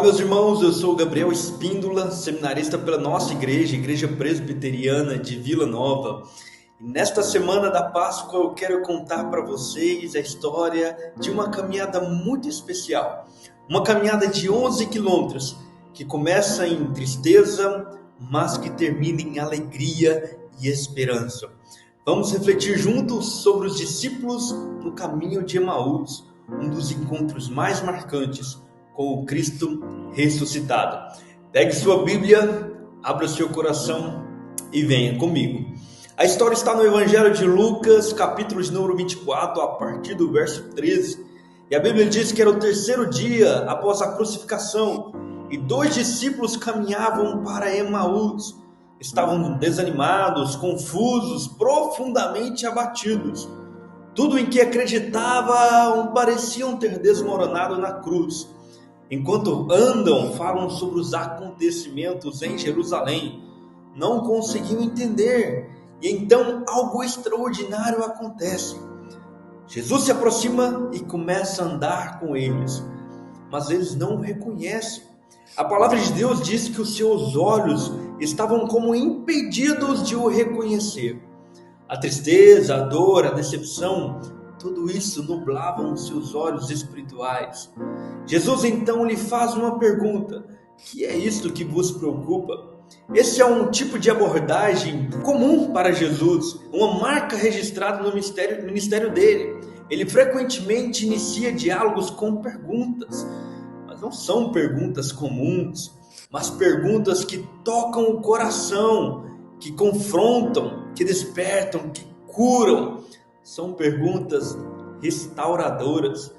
Olá, meus irmãos, eu sou o Gabriel Espíndola, seminarista pela nossa igreja, Igreja Presbiteriana de Vila Nova. E nesta semana da Páscoa eu quero contar para vocês a história de uma caminhada muito especial. Uma caminhada de 11 quilômetros, que começa em tristeza, mas que termina em alegria e esperança. Vamos refletir juntos sobre os discípulos no caminho de Emaús, um dos encontros mais marcantes com o Cristo ressuscitado. Pegue sua Bíblia, abra seu coração e venha comigo. A história está no Evangelho de Lucas, capítulo de número 24, a partir do verso 13. E a Bíblia diz que era o terceiro dia após a crucificação e 2 discípulos caminhavam para Emaús. Estavam desanimados, confusos, profundamente abatidos. Tudo em que acreditavam pareciam ter desmoronado na cruz. Enquanto andam, falam sobre os acontecimentos em Jerusalém. Não conseguiam entender. E então algo extraordinário acontece. Jesus se aproxima e começa a andar com eles. Mas eles não o reconhecem. A palavra de Deus diz que os seus olhos estavam como impedidos de o reconhecer. A tristeza, a dor, a decepção, tudo isso nublavam os seus olhos espirituais. Jesus então lhe faz uma pergunta: que é isto que vos preocupa? Esse é um tipo de abordagem comum para Jesus, uma marca registrada no ministério dele. Ele frequentemente inicia diálogos com perguntas, mas não são perguntas comuns, mas perguntas que tocam o coração, que confrontam, que despertam, que curam. São perguntas restauradoras,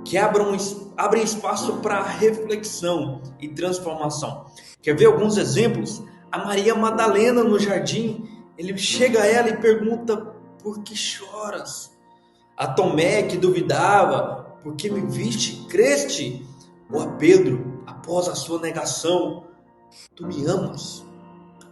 que abrem espaço para reflexão e transformação. Quer ver alguns exemplos? A Maria Madalena no jardim, ele chega a ela e pergunta: por que choras? A Tomé, que duvidava: por que me viste, creste? Ou a Pedro, após a sua negação: tu me amas?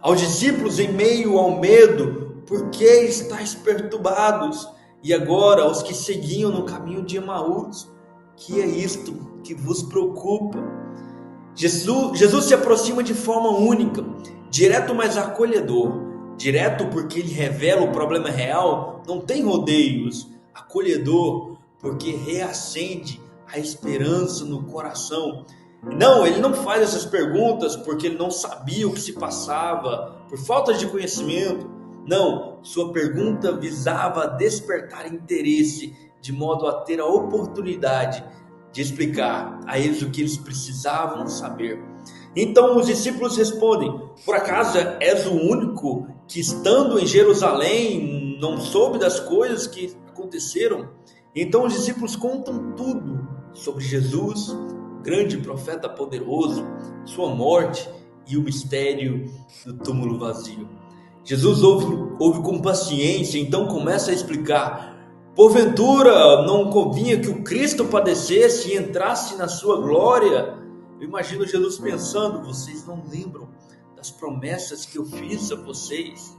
Aos discípulos em meio ao medo: por que estáis perturbados? E agora aos que seguiam no caminho de Emaús: que é isto que vos preocupa? Jesus se aproxima de forma única, direto, mas acolhedor. Direto porque ele revela o problema real, não tem rodeios. Acolhedor porque reacende a esperança no coração. Não, ele não faz essas perguntas porque ele não sabia o que se passava, por falta de conhecimento. Não, sua pergunta visava despertar interesse, de modo a ter a oportunidade de explicar a eles o que eles precisavam saber. Então os discípulos respondem: por acaso és o único que, estando em Jerusalém, não soube das coisas que aconteceram? Então os discípulos contam tudo sobre Jesus, o grande profeta poderoso, sua morte e o mistério do túmulo vazio. Jesus ouve com paciência, então começa a explicar: porventura não convinha que o Cristo padecesse e entrasse na sua glória? Eu imagino Jesus pensando: vocês não lembram das promessas que eu fiz a vocês?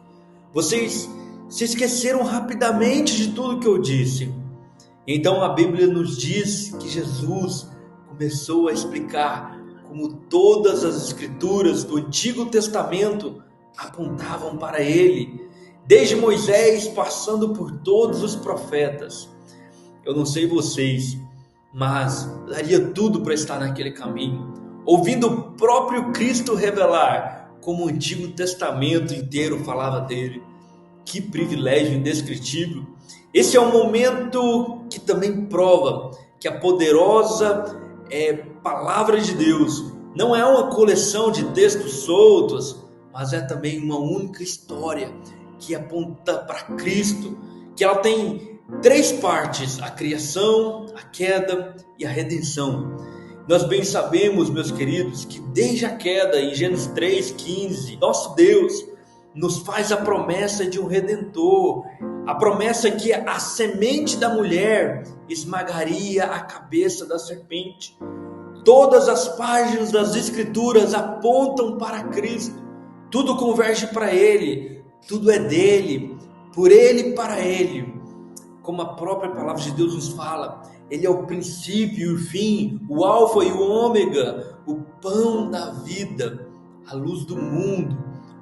Vocês se esqueceram rapidamente de tudo que eu disse. Então a Bíblia nos diz que Jesus começou a explicar como todas as escrituras do Antigo Testamento apontavam para ele, desde Moisés, passando por todos os profetas. Eu não sei vocês, mas daria tudo para estar naquele caminho, ouvindo o próprio Cristo revelar como o Antigo Testamento inteiro falava dele. Que privilégio indescritível! Esse é um momento que também prova que a poderosa palavra de Deus não é uma coleção de textos soltos, mas é também uma única história que aponta para Cristo, que ela tem 3 partes: a criação, a queda e a redenção. Nós bem sabemos, meus queridos, que desde a queda, em Gênesis 3:15, nosso Deus nos faz a promessa de um Redentor, a promessa que a semente da mulher esmagaria a cabeça da serpente. Todas as páginas das Escrituras apontam para Cristo, tudo converge para Ele, tudo é dele, por Ele e para Ele. Como a própria palavra de Deus nos fala, Ele é o princípio e o fim, o alfa e o ômega, o pão da vida, a luz do mundo,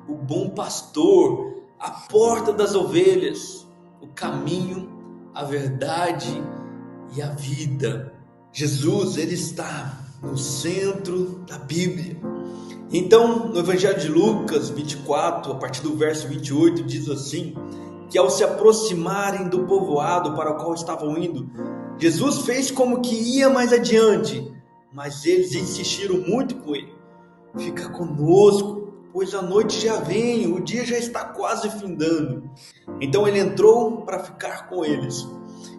o bom pastor, a porta das ovelhas, o caminho, a verdade e a vida. Jesus, ele está no centro da Bíblia. Então, no Evangelho de Lucas 24, a partir do verso 28, diz assim, que ao se aproximarem do povoado para o qual estavam indo, Jesus fez como que ia mais adiante, mas eles insistiram muito com ele. Fica conosco, pois a noite já vem, o dia já está quase findando. Então ele entrou para ficar com eles.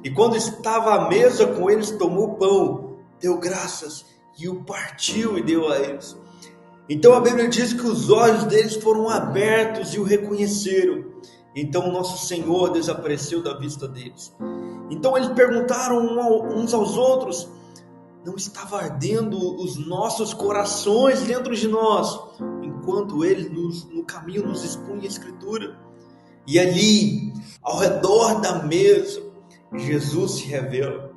E quando estava à mesa com eles, tomou o pão, deu graças e o partiu e deu a eles. Então a Bíblia diz que os olhos deles foram abertos e o reconheceram. Então o nosso Senhor desapareceu da vista deles. Então eles perguntaram uns aos outros, não estava ardendo os nossos corações dentro de nós, enquanto ele no caminho nos expunha a Escritura? E ali, ao redor da mesa, Jesus se revela.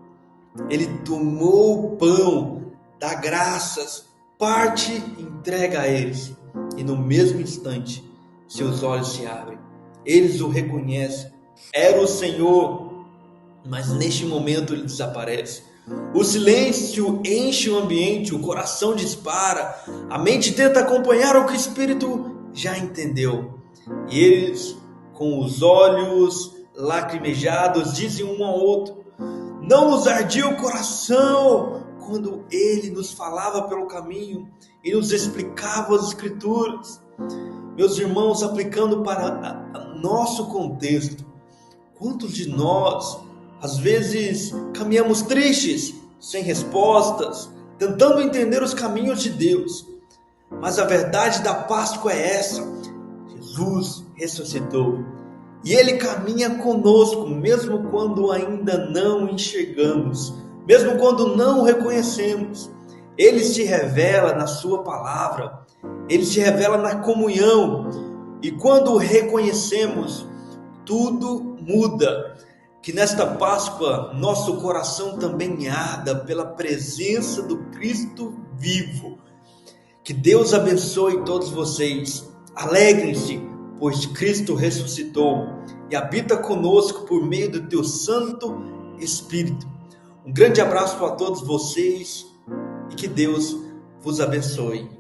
Ele tomou o pão, dá graças, parte e entrega a eles. E no mesmo instante, seus olhos se abrem. Eles o reconhecem. Era o Senhor, mas neste momento ele desaparece. O silêncio enche o ambiente, o coração dispara, a mente tenta acompanhar o que o Espírito já entendeu. E eles, com os olhos lacrimejados, dizem um ao outro, não nos ardia o coração quando ele nos falava pelo caminho e nos explicava as Escrituras. Meus irmãos, aplicando para nosso contexto, quantos de nós, às vezes, caminhamos tristes, sem respostas, tentando entender os caminhos de Deus? Mas a verdade da Páscoa é essa: Jesus ressuscitou. E Ele caminha conosco, mesmo quando ainda não enxergamos, mesmo quando não o reconhecemos. Ele se revela na sua palavra, Ele se revela na comunhão. E quando o reconhecemos, tudo muda. Que nesta Páscoa, nosso coração também arda pela presença do Cristo vivo. Que Deus abençoe todos vocês. Alegrem-se, pois Cristo ressuscitou e habita conosco por meio do teu Santo Espírito. Um grande abraço para todos vocês e que Deus vos abençoe.